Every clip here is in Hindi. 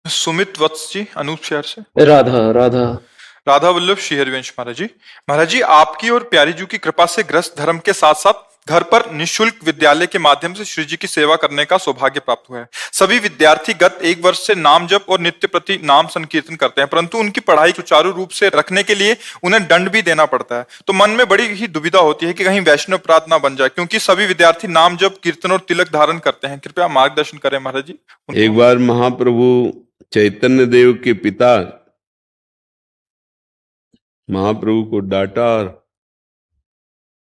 सुमित वत्स जी, अनूप शहर से। राधा राधा। राधा वल्लभ श्री हरिवंश महाराज जी। महाराज जी, आपकी और प्यारी जी की कृपा से ग्रस्त धर्म के साथ साथ घर पर निशुल्क विद्यालय के माध्यम से श्री जी की सेवा करने का सौभाग्य प्राप्त हुआ है। सभी विद्यार्थी गत 1 वर्ष से नाम जप और नित्य प्रति नाम संकीर्तन करते हैं, परंतु उनकी पढ़ाई सुचारू रूप से रखने के लिए उन्हें दंड भी देना पड़ता है। तो मन में बड़ी ही दुविधा होती है कि कहीं वैष्णव अपराध ना बन जाए, क्योंकि सभी विद्यार्थी नाम जप कीर्तन और तिलक धारण करते हैं। कृपया मार्गदर्शन करें महाराज जी उनको। एक बार महाप्रभु चैतन्य देव के पिता महाप्रभु को डांटा,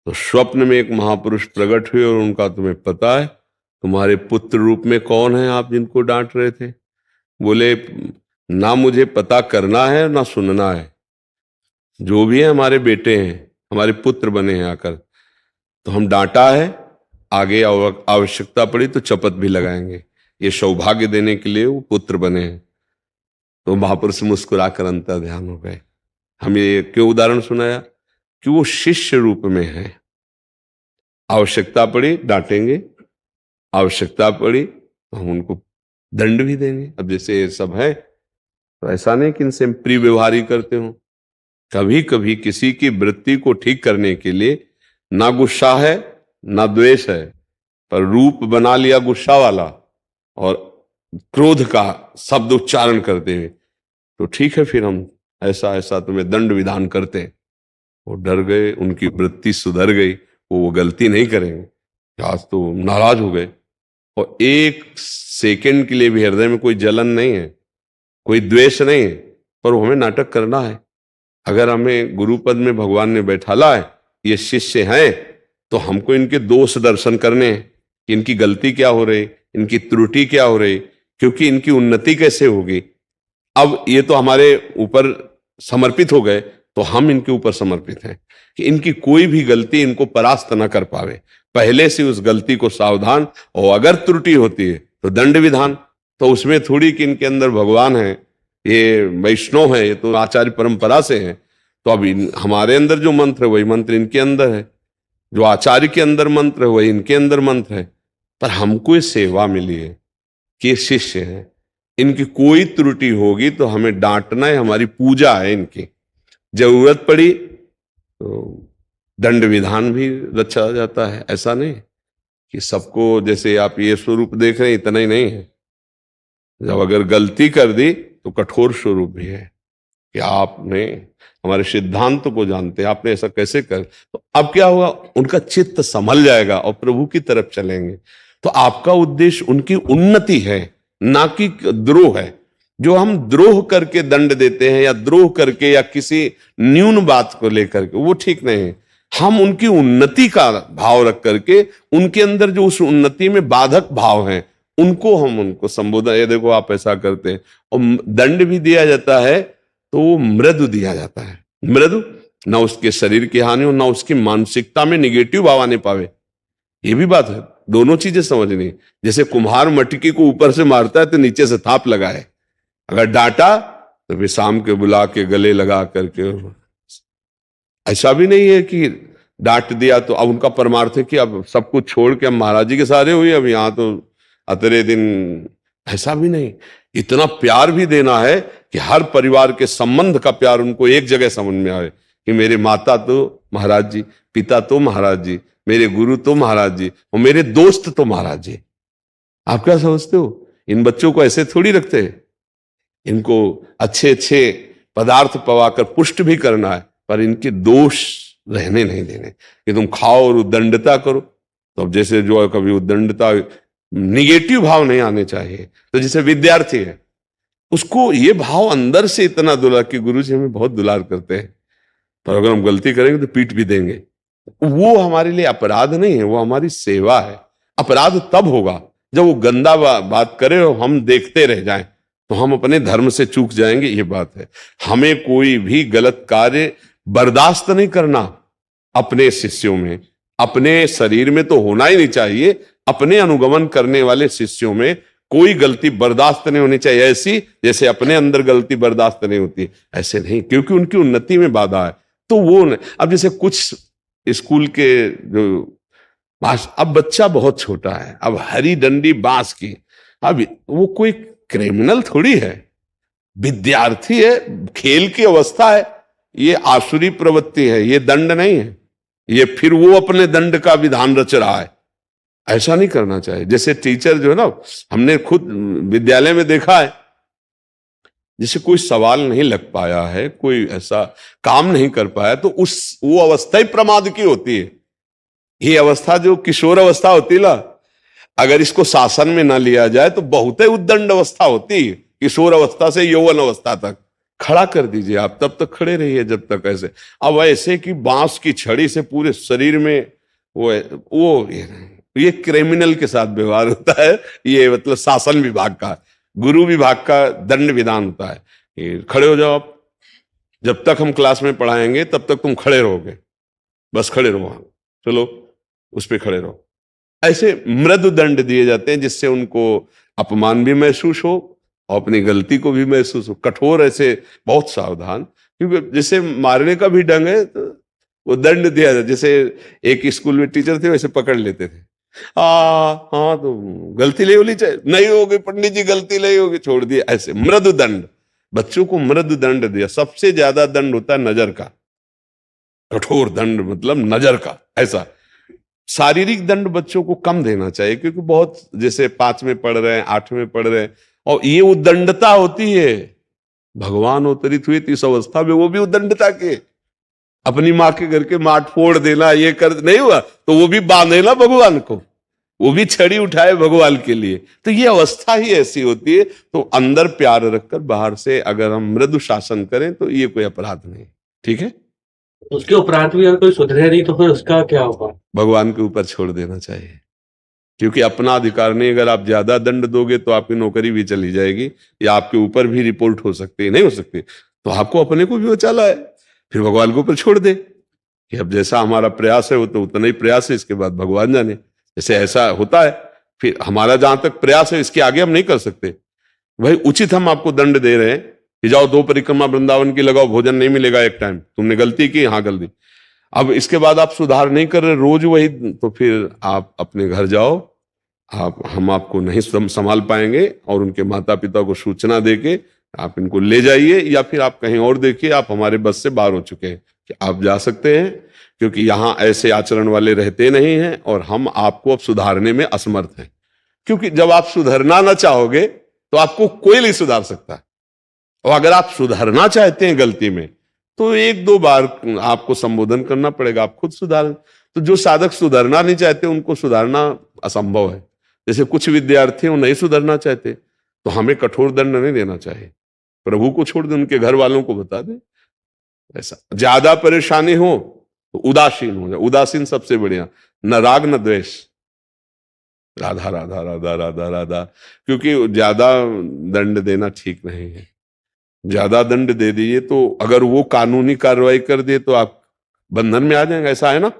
तो स्वप्न में एक महापुरुष प्रकट हुए और उनका तुम्हें पता है तुम्हारे पुत्र रूप में कौन है आप जिनको डांट रहे थे? बोले ना मुझे पता करना है ना सुनना है, जो भी है हमारे बेटे हैं, हमारे पुत्र बने हैं आकर, तो हम डांटा है, आगे आवश्यकता पड़ी तो चपत भी लगाएंगे, ये सौभाग्य देने के लिए वो पुत्र बने हैं। तो महापुरुष मुस्कुराकर अंतर ध्यान हो गए। हम ये क्यों उदाहरण सुनाया कि वो शिष्य रूप में है, आवश्यकता पड़ी डांटेंगे, आवश्यकता पड़ी तो हम उनको दंड भी देंगे। अब जैसे ये सब है तो ऐसा नहीं कि इनसे प्रिय व्यवहार ही करते हो, कभी कभी किसी की वृत्ति को ठीक करने के लिए ना गुस्सा है ना द्वेष है, पर रूप बना लिया गुस्सा वाला और क्रोध का शब्द उच्चारण करते हुए, तो ठीक है फिर हम ऐसा ऐसा तुम्हें दंड विधान करते हैं। वो डर गए, उनकी वृत्ति सुधर गई, वो गलती नहीं करेंगे। आज तो नाराज हो गए और एक सेकंड के लिए भी हृदय में कोई जलन नहीं है, कोई द्वेष नहीं है, पर वो हमें नाटक करना है। अगर हमें गुरुपद में भगवान ने बैठाला है, ये शिष्य हैं, तो हमको इनके दोष दर्शन करने हैं कि इनकी गलती क्या हो रही, इनकी त्रुटि क्या हो रही, क्योंकि इनकी उन्नति कैसे होगी। अब ये तो हमारे ऊपर समर्पित हो गए, तो हम इनके ऊपर समर्पित हैं कि इनकी कोई भी गलती इनको परास्त न कर पावे। पहले से उस गलती को सावधान, और अगर त्रुटि होती है तो दंड विधान। तो उसमें थोड़ी कि इनके अंदर भगवान है, ये वैष्णव है, ये तो आचार्य परंपरा से है, तो अब हमारे अंदर जो मंत्र है वही मंत्र इनके अंदर है, जो आचार्य के अंदर मंत्र है वही इनके अंदर मंत्र है। पर हमको ये सेवा मिली है कि शिष्य है, इनकी कोई त्रुटि होगी तो हमें डांटना है, हमारी पूजा है इनकी। जरूरत पड़ी तो दंड विधान भी रचा जाता है। ऐसा नहीं कि सबको, जैसे आप ये स्वरूप देख रहे हैं इतना ही नहीं है, जब अगर गलती कर दी तो कठोर स्वरूप भी है कि आपने हमारे सिद्धांत को जानते हैं, आपने ऐसा कैसे कर। तो अब क्या हुआ, उनका चित्त संभल जाएगा और प्रभु की तरफ चलेंगे। तो आपका उद्देश्य उनकी उन्नति है, ना कि द्रोह है। जो हम द्रोह करके दंड देते हैं या द्रोह करके या किसी न्यून बात को लेकर के, वो ठीक नहीं है। हम उनकी उन्नति का भाव रख करके, उनके अंदर जो उस उन्नति में बाधक भाव हैं उनको संबोधन, ये देखो आप ऐसा करते हैं, और दंड भी दिया जाता है तो वो मृदु दिया जाता है। मृदु, ना उसके शरीर की हानि हो, ना उसकी मानसिकता में निगेटिव भाव आने पावे। ये भी बात है, दोनों चीजें समझनी। जैसे कुम्हार मटकी को ऊपर से मारता है तो नीचे से थाप लगाए, अगर डांटा तो फिर शाम के बुला के गले लगा करके। ऐसा भी नहीं है कि डांट दिया तो अब उनका परमार्थ है कि अब सब कुछ छोड़ के हम महाराज जी के सारे हुए, अब यहाँ तो अतरे दिन। ऐसा भी नहीं, इतना प्यार भी देना है कि हर परिवार के संबंध का प्यार उनको एक जगह समझ में आए कि मेरे माता तो महाराज जी, पिता तो महाराज जी, मेरे गुरु तो महाराज जी, और मेरे दोस्त तो महाराज जी। आप क्या समझते हो, इन बच्चों को ऐसे थोड़ी रखते हैं। इनको अच्छे अच्छे पदार्थ पवाकर पुष्ट भी करना है, पर इनके दोष रहने नहीं देने कि तुम खाओ और उद्दंडता करो। तो अब जैसे जो है, कभी उद्दंडता, निगेटिव भाव नहीं आने चाहिए। तो जैसे विद्यार्थी है, उसको ये भाव अंदर से इतना दुलार कि गुरु जी हमें बहुत दुलार करते हैं, पर अगर हम गलती करेंगे तो पीट भी देंगे। वो हमारे लिए अपराध नहीं है, वो हमारी सेवा है। अपराध तब होगा जब वो गंदा बात करे और हम देखते रह जाएं, तो हम अपने धर्म से चूक जाएंगे। ये बात है, हमें कोई भी गलत कार्य बर्दाश्त नहीं करना अपने शिष्यों में। अपने शरीर में तो होना ही नहीं चाहिए, अपने अनुगमन करने वाले शिष्यों में कोई गलती बर्दाश्त नहीं होनी चाहिए, ऐसी जैसे अपने अंदर गलती बर्दाश्त नहीं होती, ऐसे नहीं, क्योंकि उनकी उन्नति में बाधा है। तो वो अब जैसे कुछ स्कूल के जो अब बच्चा बहुत छोटा है, अब हरी डंडी बांस की, अब वो कोई क्रिमिनल थोड़ी है, विद्यार्थी है, खेल की अवस्था है। ये आसुरी प्रवृत्ति है, ये दंड नहीं है। ये फिर वो अपने दंड का विधान रच रहा है। ऐसा नहीं करना चाहिए। जैसे टीचर जो है ना, हमने खुद विद्यालय में देखा है, जैसे कोई सवाल नहीं लग पाया है, कोई ऐसा काम नहीं कर पाया, तो वो अवस्था ही प्रमाद की होती है। ये अवस्था जो किशोर अवस्था होती है ना, अगर इसको शासन में ना लिया जाए तो बहुत ही उद्दंड अवस्था होती है। किशोर अवस्था से यौवन अवस्था तक खड़ा कर दीजिए आप, तब तक खड़े रहिए जब तक ऐसे। अब ऐसे कि बांस की छड़ी से पूरे शरीर में वो ये क्रिमिनल के साथ व्यवहार होता है। ये मतलब शासन विभाग का, गुरु विभाग का दंड विधान होता है। ये खड़े हो जाओ आप, जब तक हम क्लास में पढ़ाएंगे तब तक तुम खड़े रहोगे, बस खड़े रहो, चलो उस पर खड़े रहो। ऐसे मृदु दंड दिए जाते हैं जिससे उनको अपमान भी महसूस हो और अपनी गलती को भी महसूस हो। कठोर ऐसे बहुत सावधान, क्योंकि जैसे मारने का भी ढंग है तो वो दंड दिया जाए। जैसे एक स्कूल में टीचर थे, वैसे पकड़ लेते थे। हाँ तो गलती नहीं होनी चाहिए, नहीं होगी पंडित जी, गलती नहीं होगी, छोड़ दिया। ऐसे मृदु दंड, बच्चों को मृदु दंड दिया। सबसे ज्यादा दंड होता है नजर का, कठोर दंड मतलब नजर का। ऐसा शारीरिक दंड बच्चों को कम देना चाहिए, क्योंकि बहुत जैसे 5 में पढ़ रहे हैं, 8 में पढ़ रहे हैं, और ये उद्दंडता होती है। भगवान अवतरित हुए इस अवस्था में, वो भी उद्दंडता के, अपनी माँ के घर के माट फोड़ देना, ये कर नहीं हुआ तो वो भी बांधे ना भगवान को, वो भी छड़ी उठाए भगवान के लिए। तो ये अवस्था ही ऐसी होती है। तो अंदर प्यार रखकर बाहर से अगर हम मृदु शासन करें तो ये कोई अपराध नहीं। ठीक है, उसके उपरांत भी अगर कोई सुधरे नहीं तो फिर उसका क्या होगा? भगवान के ऊपर छोड़ देना चाहिए, क्योंकि अपना अधिकार नहीं। अगर आप ज्यादा दंड दोगे तो आपकी नौकरी भी चली जाएगी, या आपके ऊपर भी रिपोर्ट हो सकती है, नहीं हो सकती। तो आपको अपने को भी बचाना है, फिर भगवान के ऊपर छोड़ दे कि अब जैसा हमारा प्रयास है वो तो उतना ही प्रयास है, इसके बाद भगवान जाने। जैसे ऐसा होता है, फिर हमारा जहां तक प्रयास है इसके आगे हम नहीं कर सकते। भाई उचित हम आपको दंड दे रहे हैं कि जाओ 2 परिक्रमा वृंदावन की लगाओ, भोजन नहीं मिलेगा एक टाइम, तुमने गलती की, हाँ गलती। अब इसके बाद आप सुधार नहीं कर रहे, रोज वही, तो फिर आप अपने घर जाओ, हम आपको नहीं संभाल पाएंगे, और उनके माता पिता को सूचना देके आप इनको ले जाइए, या फिर आप कहीं और देखिए, आप हमारे बस से बाहर हो चुके हैं कि आप जा सकते हैं, क्योंकि यहाँ ऐसे आचरण वाले रहते नहीं हैं और हम आपको अब सुधारने में असमर्थ हैं। क्योंकि जब आप सुधरना ना चाहोगे तो आपको कोई नहीं सुधार सकता, और अगर आप सुधरना चाहते हैं गलती में तो 1-2 बार आपको संबोधन करना पड़ेगा, आप खुद सुधारें। तो जो साधक सुधरना नहीं चाहते उनको सुधारना असंभव है। जैसे कुछ विद्यार्थी वो नहीं सुधरना चाहते, तो हमें कठोर दंड नहीं देना चाहिए, प्रभु को छोड़ दे, उनके घर वालों को बता दे। ऐसा ज्यादा परेशानी हो तो उदासीन हो जाए, उदासीन सबसे बढ़िया, न राग न द्वेष, राधा राधा राधा राधा राधा। क्योंकि ज्यादा दंड देना ठीक नहीं है। ज्यादा दंड दे दीजिए तो अगर वो कानूनी कार्रवाई कर दे तो आप बंधन में आ जाएंगे, ऐसा है ना,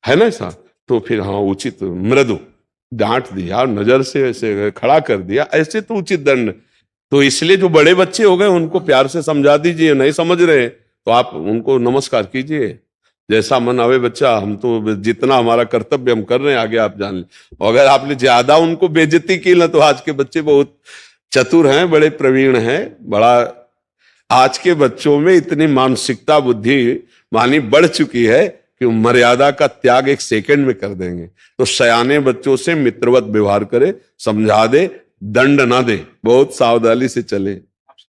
है ना ऐसा। तो फिर हाँ उचित मृदु डांट दिया, नजर से ऐसे खड़ा कर दिया, ऐसे तो उचित दंड। तो इसलिए जो बड़े बच्चे हो गए उनको प्यार से समझा दीजिए, नहीं समझ रहे तो आप उनको नमस्कार कीजिए, जैसा मन आवे बच्चा, हम तो जितना हमारा कर्तव्य हम कर रहे हैं, आगे आप जान लें। और अगर आपने ज्यादा उनको बेइज्जती की ना, तो आज के बच्चे बहुत चतुर हैं, बड़े प्रवीण हैं, बड़ा आज के बच्चों में इतनी मानसिकता बुद्धि मानी बढ़ चुकी है कि मर्यादा का त्याग 1 सेकंड में कर देंगे। तो सयाने बच्चों से मित्रवत व्यवहार करे, समझा दे, दंड ना दे, बहुत सावधानी से चले।